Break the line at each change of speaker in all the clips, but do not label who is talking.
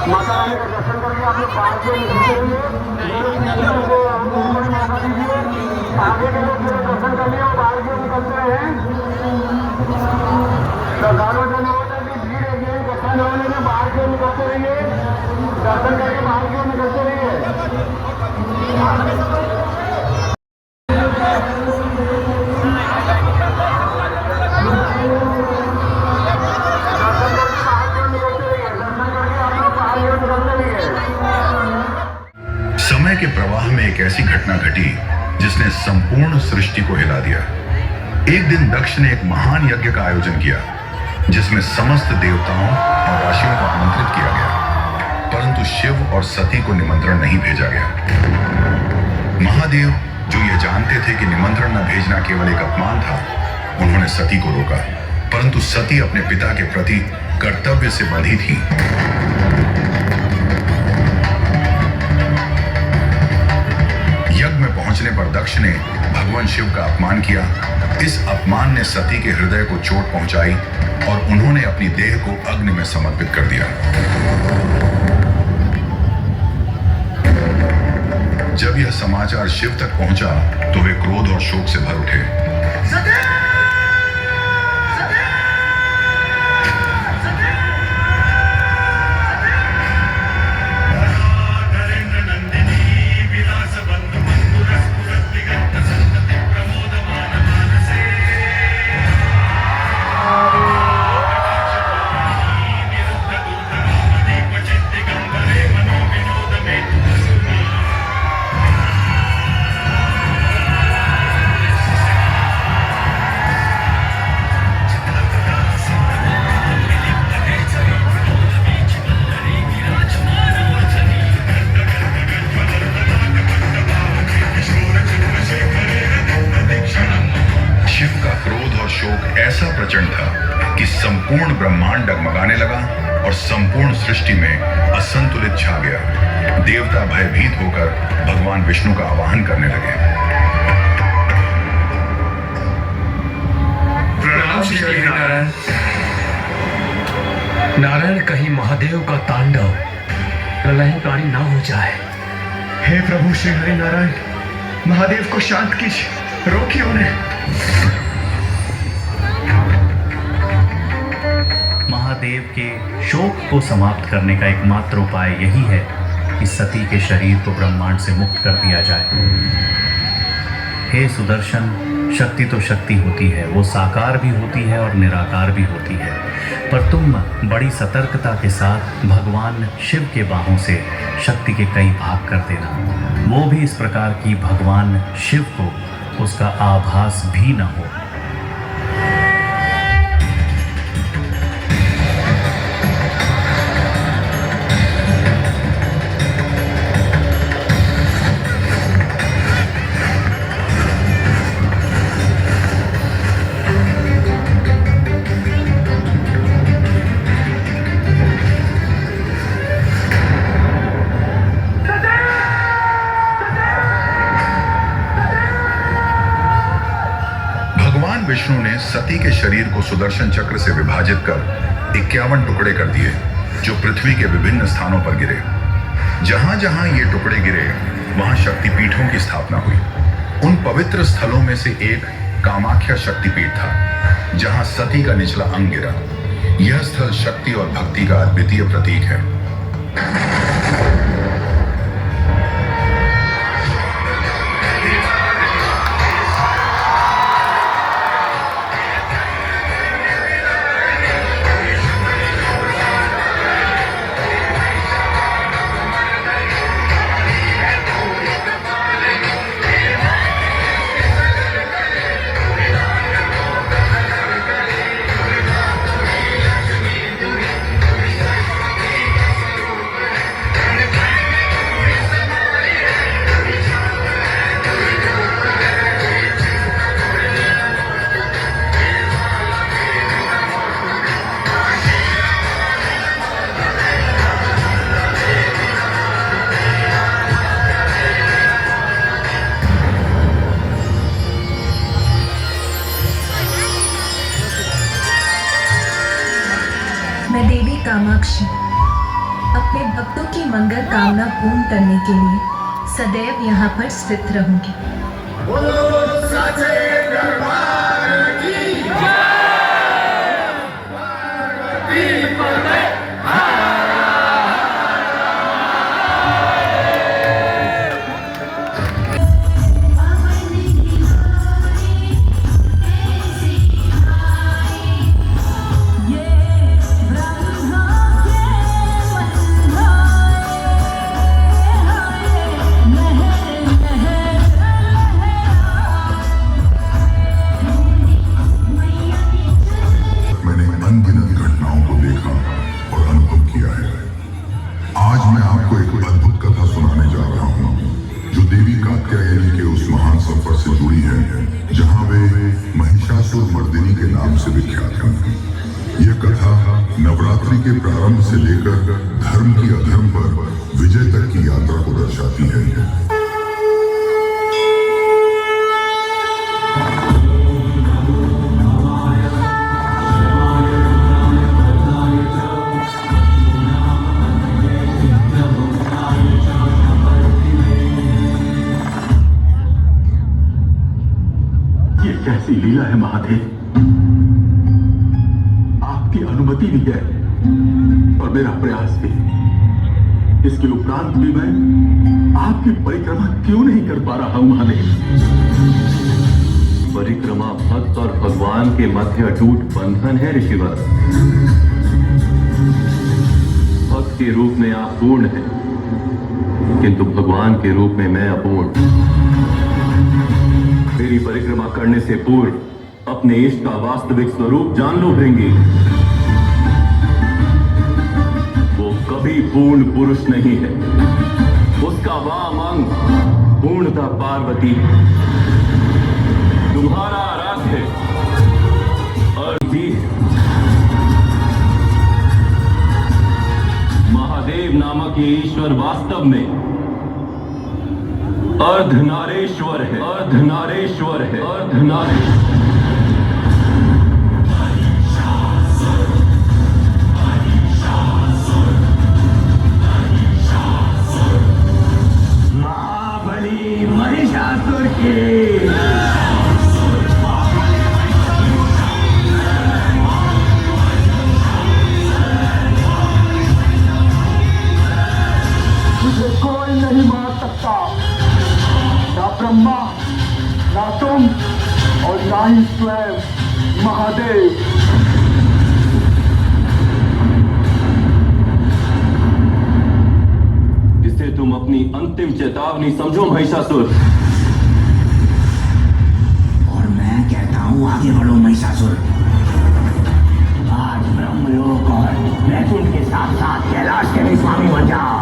माता रानी का दर्शन करके आप लोग बाहर से निकलते रहिए। मौका दीजिए, आगे के लोग मेरे दर्शन कर लिए और बाहर से निकलते हैं। श्रद्धालुओं जो की भीड़ है, दर्शन होने में बाहर से निकलते रहिए, दर्शन करके बाहर से निकलते रहिए।
समय के प्रवाह में एक ऐसी घटना घटी जिसने संपूर्ण सृष्टि को हिला दिया। एक दिन दक्ष ने एक महान यज्ञ का आयोजन किया जिसमें समस्त देवताओं और राशियों को आमंत्रित किया गया, परंतु शिव और सती को निमंत्रण नहीं भेजा गया। महादेव, जो ये जानते थे कि निमंत्रण न भेजना केवल एक अपमान था, उन्होंने सती को रोका, परंतु सती अपने पिता के प्रति कर्तव्य से बंधी थी। यज्ञ में पहुंचने पर दक्ष ने भगवान शिव का अपमान किया। इस अपमान ने सती के हृदय को चोट पहुंचाई और उन्होंने अपनी देह को अग्नि में समर्पित कर दिया। जब यह समाचार शिव तक पहुंचा तो वे क्रोध और शोक से भर उठे। ऐसा प्रचंड था कि संपूर्ण ब्रह्मांड डगमगाने लगा और संपूर्ण सृष्टि में असंतुलित छा गया। देवता भयभीत होकर भगवान विष्णु का आवाहन करने लगे।
प्रणाम श्री नारायण। नारायण, कहीं महादेव का तांडव प्रलयकारी ना हो जाए।
हे प्रभु श्री हरि नारायण, महादेव को शांत कीजिए, रोकिए उन्हें।
महादेव के शोक को समाप्त करने का एकमात्र उपाय यही है कि सती के शरीर को ब्रह्मांड से मुक्त कर दिया जाए। हे सुदर्शन, शक्ति तो शक्ति होती है, वो साकार भी होती है और निराकार भी होती है, पर तुम बड़ी सतर्कता के साथ भगवान शिव के बाहों से शक्ति के कई भाग कर देना, वो भी इस प्रकार की भगवान शिव को उसका आभास भी न हो।
विष्णु ने सती के शरीर को सुदर्शन चक्र से विभाजित कर 51 टुकड़े कर दिए, जो पृथ्वी के विभिन्न स्थानों पर गिरे। जहां जहां ये टुकड़े गिरे, वहां शक्तिपीठों की स्थापना हुई। उन पवित्र स्थलों में से एक कामाख्या शक्तिपीठ था, जहां सती का निचला अंग गिरा। यह स्थल शक्ति और भक्ति का अद्वितीय प्रतीक है।
मैं देवी कामाक्षी अपने भक्तों की मंगल कामना पूर्ण करने के लिए सदैव यहाँ पर स्थित रहूंगी।
मैंने अनगिनत घटनाओं को देखा और अनुभव किया है। आज मैं आपको एक अद्भुत कथा सुनाने जा रहा हूँ जो देवी कात्यायनी के उस महान सफर से जुड़ी है जहाँ वे महिषासुर मर्दिनी के नाम से विख्यात हैं। यह कथा नवरात्रि के प्रारंभ से लेकर धर्म की अधर्म पर विजय तक की यात्रा को दर्शाती है।
ये कैसी लीला है महादेव, आपकी अनुमति भी है और मेरा प्रयास भी। इसके उपरांत भी मैं आपकी परिक्रमा क्यों नहीं कर पा रहा हूं महादेव?
परिक्रमा भक्त और भगवान के मध्य अटूट बंधन है ऋषिवर। भक्त के रूप में आप पूर्ण हैं, किंतु भगवान के रूप में मैं अपूर्ण। मेरी परिक्रमा करने से पूर्व अपने इष्ट का वास्तविक स्वरूप जान लो भृंगी। वो कभी पूर्ण पुरुष नहीं है, उसका वाम अंग पूर्णता पार्वती तुम्हारा आराध्य अर्धी महादेव नामक ये ईश्वर वास्तव में अर्धनारेश्वर है, अर्धनारेश्वर है, अर्धनारेश्वर।
महाबली महिषासुर की
मुझे कोई नहीं मार सकता, ना ब्रह्मा, ना तुम और ना ही स्वयं महादेव।
इसे तुम अपनी अंतिम चेतावनी समझो महिषासुर।
और मैं कहता हूं आगे बढ़ो महिषासुर। आज ब्रह्मलोक और वैकुंठ के साथ साथ कैलाश के भी स्वामी बन जाओ।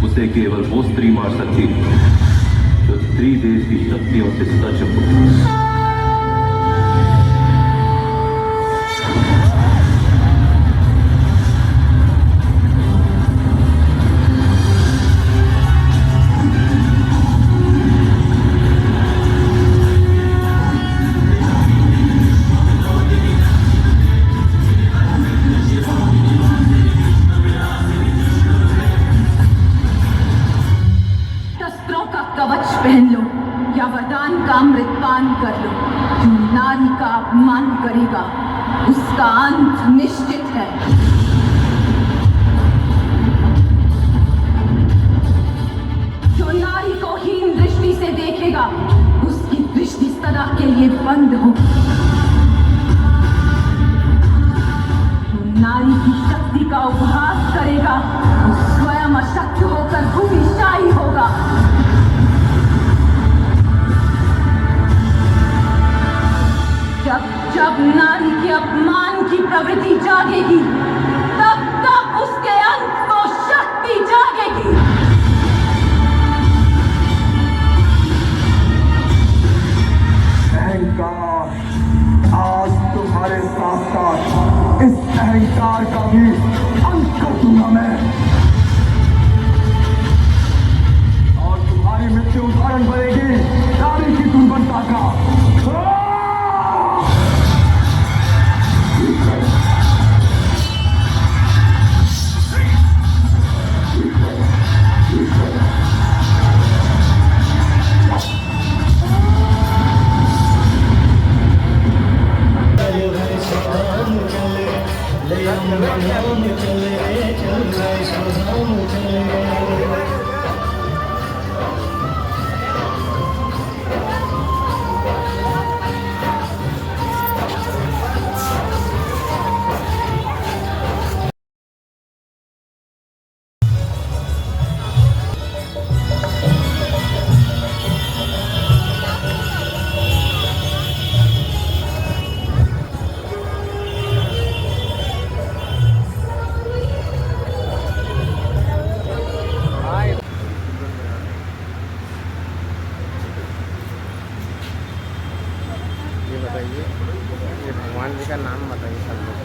उसे केवल वो स्त्री मार सकती है जो स्त्री देश की शक्तियों से सच हो।
कवच पहन लो या वरदान का अमृतपान कर लो। जो नारी का अपमान करेगा उसका अंत निश्चित है। जो नारी को हीन दृष्टि से देखेगा उसकी दृष्टि सदा के लिए बंद होगी। जो नारी की शक्ति का उपहास करेगा वो स्वयं अशक्त होकर भूमिशाही होगा। जब जब नारी के अपमान की प्रवृत्ति जागेगी तब तब उसके अंत को शक्ति जागेगी।
अहंकार आज तुम्हारे साथ साथ इस अहंकार का भी अंत कर दूंगा मैं, और तुम्हारी मृत्यु उदाहरण बनेगी नारी की दुर्बलता का।
बताइए, ये भगवान जी का नाम बताइए सब लोग।